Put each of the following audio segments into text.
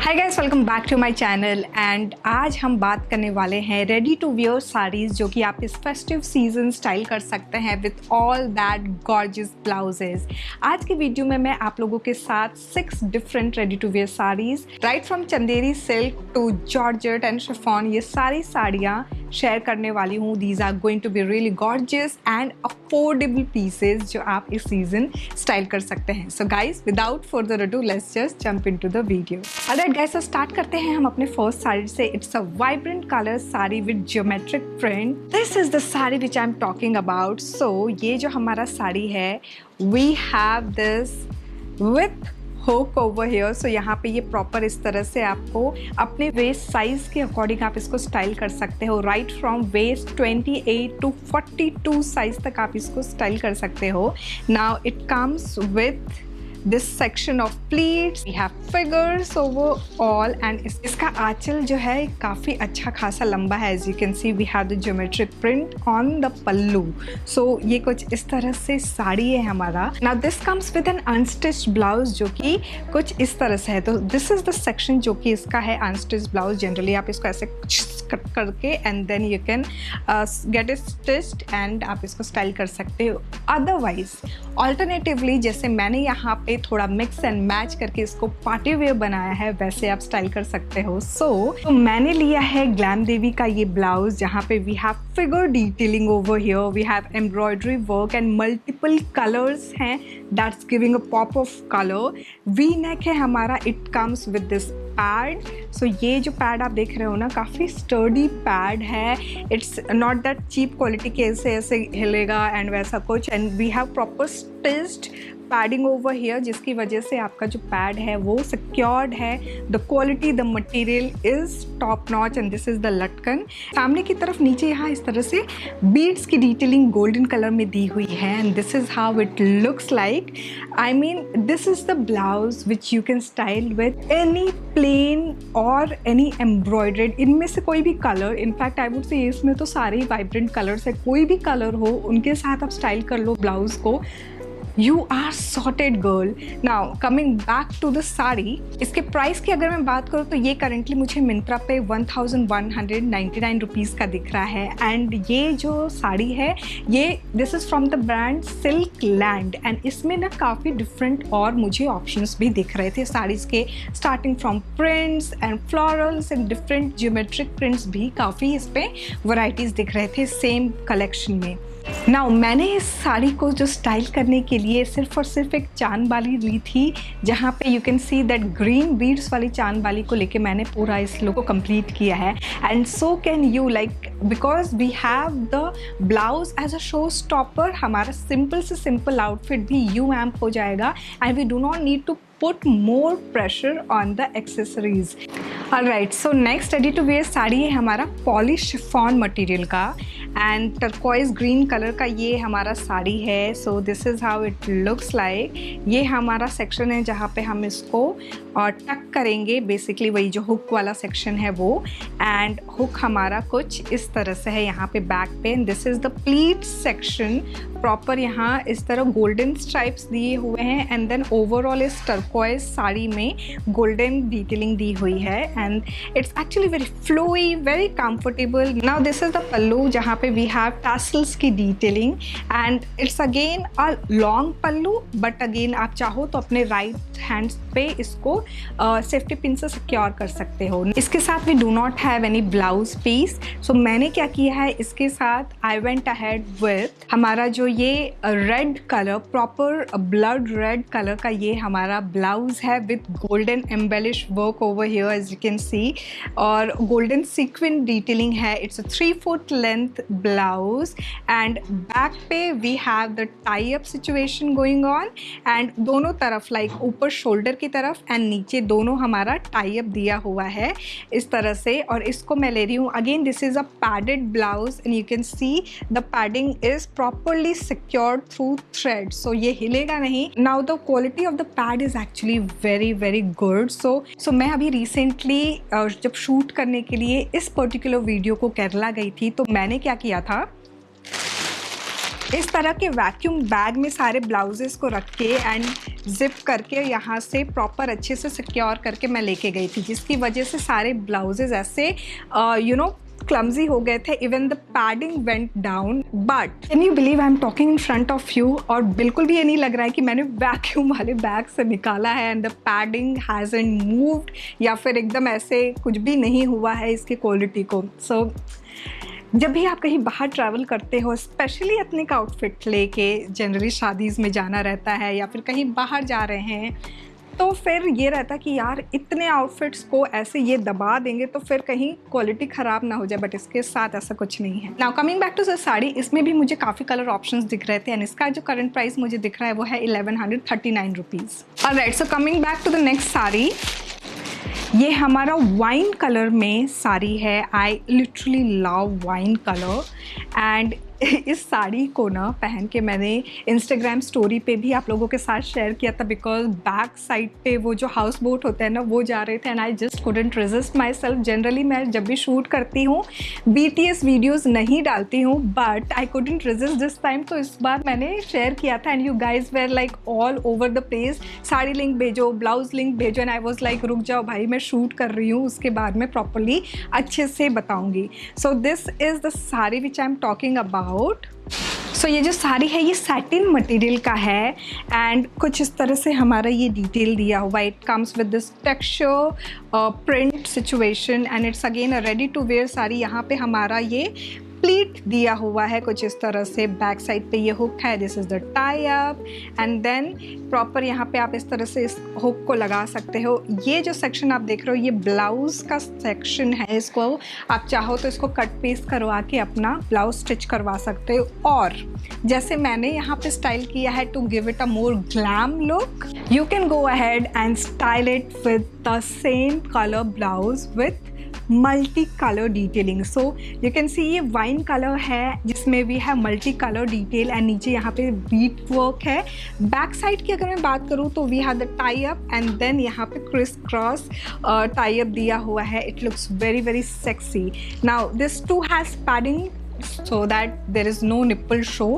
Hi guys, welcome back to my channel. And आज हम बात करने वाले हैं रेडी टू वियर साड़ीज़ जो कि आप इस फेस्टिव सीजन स्टाइल कर सकते हैं with all that gorgeous blouses. आज की वीडियो में मैं आप लोगों के साथ 6 different ready to wear saris right from Chanderi silk to georgette and chiffon, ये सारी साड़ियाँ शेयर करने वाली हूँ। These are going to be really gorgeous and affordable pieces जो आप इस सीजन स्टाइल कर सकते हैं। So guys, without further ado let's just jump into the video. Alright guys, तो स्टार्ट करते हैं हम अपने फर्स्ट साड़ी से। It's a vibrant colour sari with geometric print. This is the sari which I am talking about. So ये जो हमारा साड़ी है, we have this with hook over here. So यहाँ पे ये प्रॉपर इस तरह से आपको अपने वेस्ट साइज के अकॉर्डिंग आप इसको स्टाइल कर सकते हो। Right from waist 28 to 42 size तक आप इसको स्टाइल कर सकते हो। Now it comes with this section of pleats, we have figures overall and इसका आंचल जो है काफ़ी अच्छा खासा लंबा है। as you can see we have the geometric print on the pallu। so ये कुछ इस तरह से साड़ी है हमारा। now this comes with an unstitched blouse जो कि कुछ इस तरह से है। तो this is the section जो कि इसका है unstitched blouse। जनरली आप इसको ऐसे कट करके and then you can get it stitched and आप इसको स्टाइल कर सकते हो। अदरवाइज ऑल्टरनेटिवली जैसे मैंने यहाँ पे थोड़ा मिक्स एंड मैच करके इसको पार्टी वेयर बनाया है, वैसे आप स्टाइल कर सकते हो। तो मैंने लिया है ग्लैम देवी का ये ब्लाउज जहाँ पे we have figure detailing over here, we have embroidery work and multiple colours हैं that's giving a pop of colour. V neck है हमारा। It comes with this pad. So ये जो पैड आप देख रहे हो ना, काफ़ी स्टर्डी पैड है। It's not that cheap quality के ऐसे हिलेगा एंड वैसा कुछ। And we have proper stitched padding over here जिसकी वजह से आपका जो पैड है वो सिक्योर्ड है। The quality, the material is top notch and this is the लटकन। सामने की तरफ नीचे यहाँ इस तरह से बीड्स की डिटेलिंग गोल्डन कलर में दी हुई है and this is how it looks like. I mean this is the blouse which you can style with any plain और एनी एम्ब्रॉयडर्ड, इनमें से कोई भी colour. In fact I would say इसमें तो सारे ही वाइब्रेंट कलर्स है, कोई भी कलर हो उनके साथ आप स्टाइल कर लो ब्लाउज को। You are sorted girl। Now coming back to the sari, इसके प्राइस की अगर मैं बात करूँ तो ये करेंटली मुझे मिंत्रा पे 1199 रुपीज़ का दिख रहा है। एंड ये जो साड़ी है ये this is from the brand silk land and इसमें ना काफ़ी डिफरेंट और मुझे ऑप्शंस भी दिख रहे थे साड़ीज़ के, starting from prints and florals and different geometric prints भी काफ़ी इस पर वराइटीज़ दिख रहे थे सेम कलेक्शन में। नाउ मैंने इस साड़ी को जो स्टाइल करने के लिए सिर्फ और सिर्फ एक चांद बाली ली थी, जहाँ पे you can see that green beads वाली चांद बाली को लेके मैंने पूरा इस लुक को कंप्लीट किया है। And so can you like, because we have the blouse as a show stopper, हमारा सिंपल से सिंपल आउटफिट भी यू एम्प हो जाएगा and we do not need to put more pressure on the accessories। Alright, so next ready to wear sari है हमारा polish chiffon material का एंड टर्कोइज ग्रीन कलर का ये हमारा साड़ी है। So this is how it looks like. ये हमारा section है जहाँ पे हम इसको टक करेंगे, बेसिकली वही जो हुक वाला सेक्शन है वो। एंड हुक हमारा कुछ इस तरह से है यहाँ पे बैक पे। This is the pleat section, proper यहाँ इस तरह गोल्डन स्ट्राइप्स दिए हुए हैं एंड देन ओवरऑल इस टर्कोइज साड़ी में गोल्डन डिटेलिंग दी हुई है and it's actually very flowy, very comfortable. Now this is the pallu जहाँ पे वी हैव टैसल्स की detailing and it's again a long pallu, but again आप चाहो तो अपने राइट हैंड्स पे इसको सेफ्टी पिन से सिक्योर कर सकते हो। इसके साथ we do not have any blouse piece. So मैंने क्या किया है, इसके साथ आई वेंट अहेड विथ हमारा जो ये red colour, proper blood red colour का ये हमारा ब्लाउज है with golden embellish work over here as you can see, और गोल्डन सीक्वेंट डिटेलिंग है। It's a 3 foot length blouse and back पे we have the tie up situation going on and दोनों तरफ like ऊपर shoulder की तरफ and नीचे दोनों हमारा टाई अप दिया हुआ है इस तरह से। और इसको मैं ले रही हूँ, again this is a padded blouse and you can see the padding is properly secured through thread, so ये हिलेगा नहीं। Now the quality of the pad is actually very good। So मैं अभी recently जब शूट करने के लिए इस particular video को केरला गई थी, तो मैंने क्या किया था, इस तरह के वैक्यूम बैग में सारे ब्लाउजेस को रख के एंड जिप करके यहाँ से प्रॉपर अच्छे से सिक्योर करके मैं लेके गई थी, जिसकी वजह से सारे ब्लाउजेस ऐसे क्लमजी हो गए थे. Even the padding went down. But can you believe I am talking in front of you, और बिल्कुल भी ये नहीं लग रहा है कि मैंने वैक्यूम वाले बैग से निकाला है and the padding hasn't moved, या फिर एकदम ऐसे कुछ भी नहीं हुआ है इसकी क्वालिटी को. सो जब भी आप कहीं बाहर ट्रैवल करते हो, स्पेशली एथनिक आउटफिट लेके, जनरली शादीज़ में जाना रहता है या फिर कहीं बाहर जा रहे हैं, तो फिर ये रहता कि यार इतने आउटफिट्स को ऐसे ये दबा देंगे तो फिर कहीं क्वालिटी ख़राब ना हो जाए. बट इसके साथ ऐसा कुछ नहीं है. Now coming back to the sari, इसमें भी मुझे काफ़ी कलर ऑप्शंस दिख रहे थे एंड इसका जो करंट प्राइस मुझे दिख रहा है वो है 1139 rupees. Alright, so coming back to the next sari, ये हमारा वाइन कलर में साड़ी है. I literally love wine colour and इस साड़ी को ना पहन के मैंने इंस्टाग्राम स्टोरी पे भी आप लोगों के साथ शेयर किया था, बिकॉज बैक साइड पे वो जो हाउस बोट होते हैं ना वो जा रहे थे and I just couldn't resist my self. Generally मैं जब भी शूट करती हूँ BTS वीडियोस नहीं डालती हूँ, but I couldn't resist this time. तो इस बार मैंने शेयर किया था and you guys were like all over the place, sari link भेजो, ब्लाउज लिंक भेजो, एंड आई वॉज लाइक रुक जाओ भाई, मैं शूट कर रही हूँ, उसके बाद में प्रॉपरली अच्छे से बताऊँगी. So this is the sari which I am talking about. So ये जो साड़ी है ये सैटिन मटेरियल का है एंड कुछ इस तरह से हमारा ये डिटेल दिया हुआ. It comes with this texture print situation and it's again a ready to wear sari. यहाँ पे हमारा ये प्लीट दिया हुआ है कुछ इस तरह से. बैक साइड पे ये हुक है, this is the tie up, and then proper यहाँ पे आप इस तरह से इस हुक को लगा सकते हो. ये जो सेक्शन आप देख रहे हो ये ब्लाउज़ का सेक्शन है. इसको आप चाहो तो इसको कट पेस्ट करवा के अपना ब्लाउज स्टिच करवा सकते हो. और जैसे मैंने यहाँ पे स्टाइल किया है to give it a more glam look, you can go ahead and style it with the same colour blouse with multi colour detailing. So you can see ये वाइन कलर है जिसमें भी है मल्टी कलर डिटेल एंड नीचे यहाँ पे bead work है. Back side की अगर मैं बात करूँ तो we have the tie up and then यहाँ पे क्रिस क्रॉस टाई अप दिया हुआ है. It looks very very sexy. Now this too has padding so that there is no nipple show,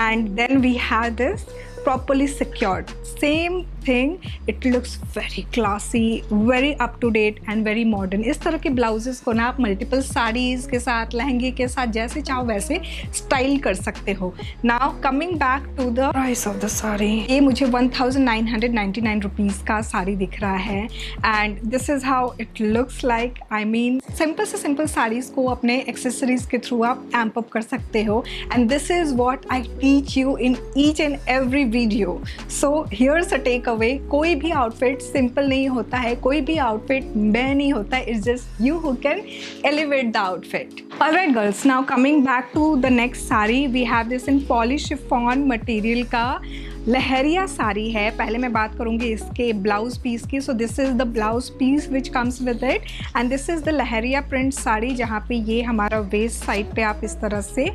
and then we have this properly secured. Same thing, it looks very classy, very up to date and very modern. इस तरह के blouses को ना आप multiple saris के साथ, लहंगे के साथ, जैसे चाहो वैसे स्टाइल कर सकते हो. Now coming back to the price of the sari, ये मुझे 1999 रुपीज़ का साड़ी दिख रहा है and this is how it looks like. I mean simple से सिंपल साड़ीज़ को अपने एक्सेसरीज के थ्रू आप एम्प अप कर सकते हो and this is what I teach you in each and every video. So here's a takeaway. कोई भी आउटफिट सिंपल नहीं होता है, कोई भी आउटफिट मैं नहीं होता है. It's just you who can elevate the outfit. Alright girls, now coming back to the next sari, we have this in polish chiffon material का लहरिया साड़ी है. पहले मैं बात करूँगी इसके ब्लाउज पीस की. So this is the blouse piece which comes with it and this is the leheriya print sari, जहाँ पे ये हमारा वेस्ट साइड पे आप इस तरह से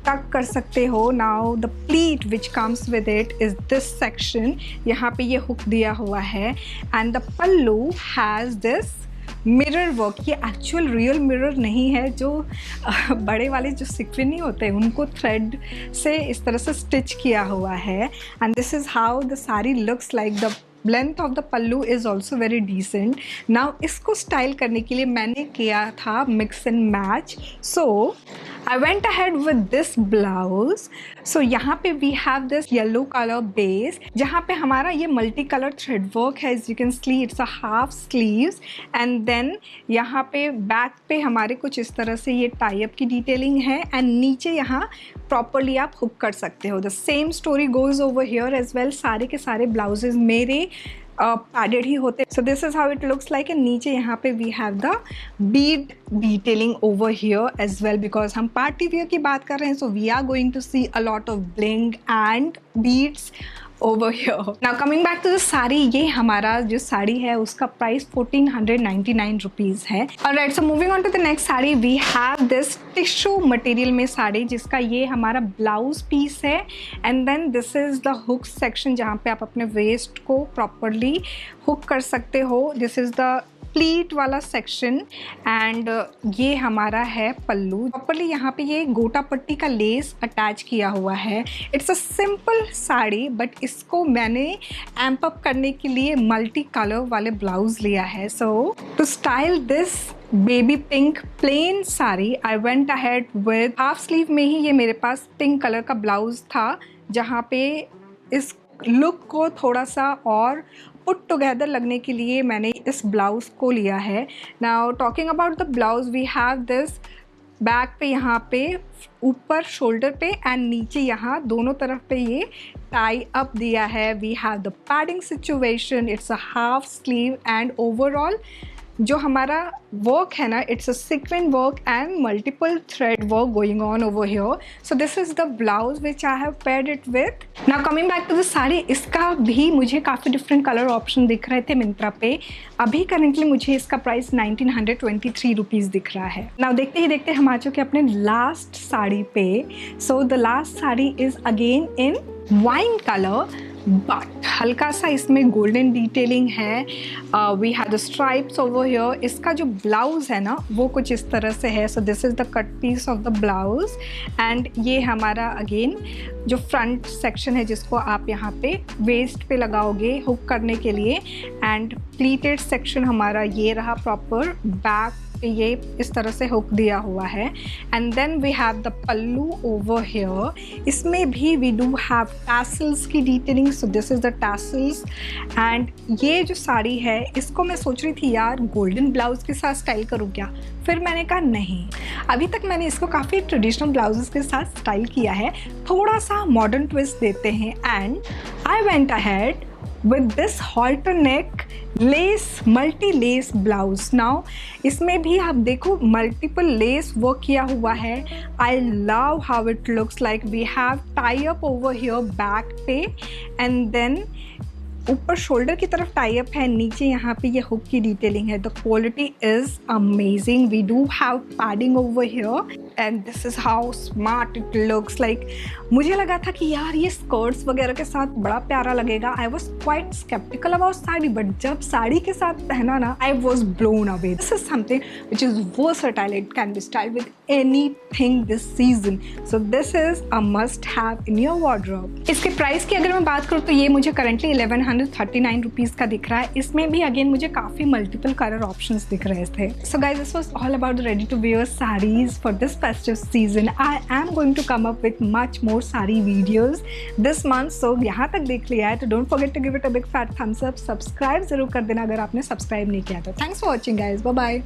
टक कर सकते हो. Now the pleat which comes with it is this section, यहाँ पे ये हुक दिया हुआ है and the pallu has this mirror work. ये एक्चुअल रियल मिरर नहीं है, जो बड़े वाले जो सिक्विन नहीं होते हैं उनको थ्रेड से इस तरह से स्टिच किया हुआ है and this is how the sari looks like. The length of the pallu is also very decent. Now इसको स्टाइल करने के लिए मैंने किया था mix and match. So I went ahead with this blouse. So यहाँ पे we have this yellow color base, जहाँ पे हमारा ये multi color thread work है. As you can see it's a half sleeves and then यहाँ पे back पे हमारे कुछ इस तरह से ये tie up की detailing है and नीचे यहाँ properly आप hook कर सकते हो. The same story goes over here as well. सारे के सारे blouses मेरे पैडेड ही होते. So this is how it looks like. And नीचे यहाँ पे we have the bead detailing over here as well, because हम पार्टी वेयर की बात कर रहे हैं. So we are going to see a lot of bling and beads over here. Now coming back to the sari, ये हमारा जो साड़ी है उसका प्राइस 1499 रुपीज़ है. Alright, so moving on to the next sari, we have this tissue material में साड़ी, जिसका ये हमारा ब्लाउज पीस है and then this is the hook section, जहाँ पे आप अपने वेस्ट को प्रॉपरली हुक कर सकते हो. दिस इज़ द प्लीट वाला सेक्शन एंड ये हमारा है पल्लू। प्रॉपरली यहाँ पे ये गोटा पट्टी का लेस अटैच किया हुआ है। It's a simple sari but इसको मैंने एम्प अप करने के लिए मल्टी कलर वाले ब्लाउज लिया है। So to style this baby pink plain sari I went ahead with half sleeve में ही ये मेरे पास पिंक कलर का ब्लाउज था, जहाँ पे इस लुक को थोड़ा सा और पुट टुगेदर लगने के लिए मैंने इस ब्लाउज़ को लिया है। Now talking about the blouse, we have this back पे यहाँ पे ऊपर शोल्डर पे एंड नीचे यहाँ दोनों तरफ पे ये टाई अप दिया है। We have the padding situation, it's a half sleeve and overall जो हमारा वर्क है ना, it's a sequence work and multiple thread work going on over here. So this is the blouse which I have paired it with. Now coming back to the sari, इसका भी मुझे काफ़ी different colour option दिख रहे थे मिंत्रा पे। अभी currently मुझे इसका प्राइस 1923 रुपीज़ दिख रहा है। नाउ देखते ही देखते हम आ चुके अपने लास्ट साड़ी पे। So the last sari is again in wine colour but हल्का सा इसमें गोल्डन डिटेलिंग है। We have the stripes over here. इसका जो ब्लाउज़ है ना वो कुछ इस तरह से है। So this is the cut piece of the blouse and ये हमारा अगेन जो फ्रंट सेक्शन है जिसको आप यहाँ पे वेस्ट पे लगाओगे हुक करने के लिए एंड प्लीटेड सेक्शन हमारा ये रहा प्रॉपर। बैक ये इस तरह से हुक दिया हुआ है and then we have the pallu over here. इसमें भी वी डू हैव टैसल्स की detailing. So this is the tassels and ये जो साड़ी है इसको मैं सोच रही थी यार गोल्डन ब्लाउज के साथ स्टाइल करूँ क्या, फिर मैंने कहा नहीं, अभी तक मैंने इसको काफ़ी ट्रेडिशनल ब्लाउजेस के साथ स्टाइल किया है, थोड़ा सा मॉडर्न ट्विस्ट देते हैं and I went ahead with this halter neck lace multi lace blouse। now इसमें भी आप देखो multiple lace work किया हुआ है। I love how it looks like। we have tie up over here back पे and then ऊपर shoulder की तरफ टाई अप है, नीचे यहाँ पे ये हुक की डिटेलिंग है। The quality is amazing. We do have padding over here and this is how smart it looks like. मुझे लगा था कि यार ये स्कर्ट्स वगैरह के साथ बड़ा प्यारा लगेगा। I was quite skeptical about sari but जब साड़ी के साथ पहना ना I was blown away. This is something which is versatile. It can be style with anything this season. So this is a must have in your wardrobe. इसके price की अगर मैं बात करूँ तो ये मुझे करंटली 1139 रुपीज़ का दिख रहा है। इसमें भी अगेन मुझे काफ़ी मल्टीपल कलर ऑप्शंस दिख रहे थे। So guys this was all about the ready to wear saris for this festive season. I am going to come up with much more sari videos this month. So यहाँ तक देख लिया है तो don't forget to give it a big fat thumbs up. Subscribe जरूर कर देना अगर आपने सब्सक्राइब नहीं किया तो। Thanks for watching guys, bye bye.